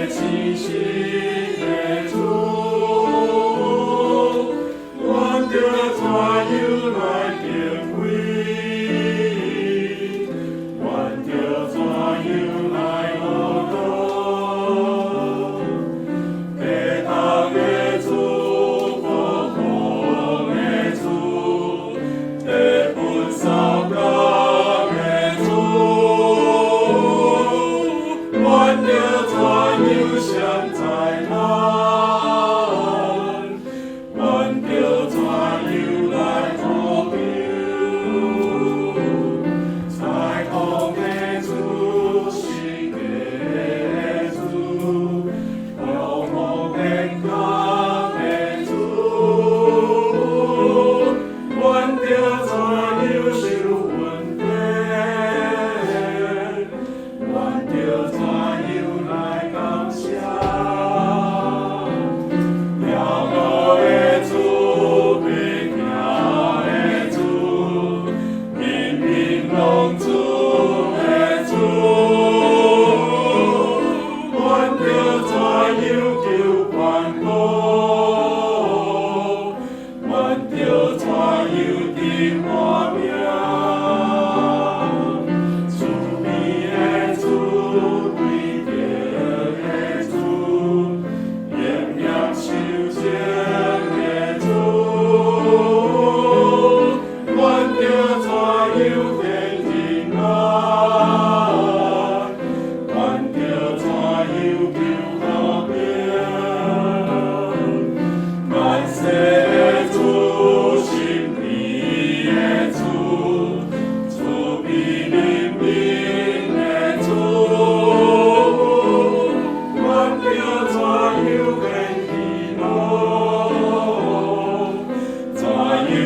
清心的主，阮着怎样来敬畏？阮着怎样来学懂？地堂的主，高空的主，地本扫高的主，阮着怎样想在咱？阮着怎样来呼求？彩虹的主，世界的主，永恒的光的主，阮着怎样受恩典？阮着怎样来感谢？了无的主，平行的主，明明拢主的主，阮着怎样求宽广？阮着怎样得花名？慈悲的主，对着的主，严严修正的主，阮着怎样显平安？阮着怎样求和平？万世的主，心意的主，慈悲怜悯的主，阮着怎样显喜乐？怎样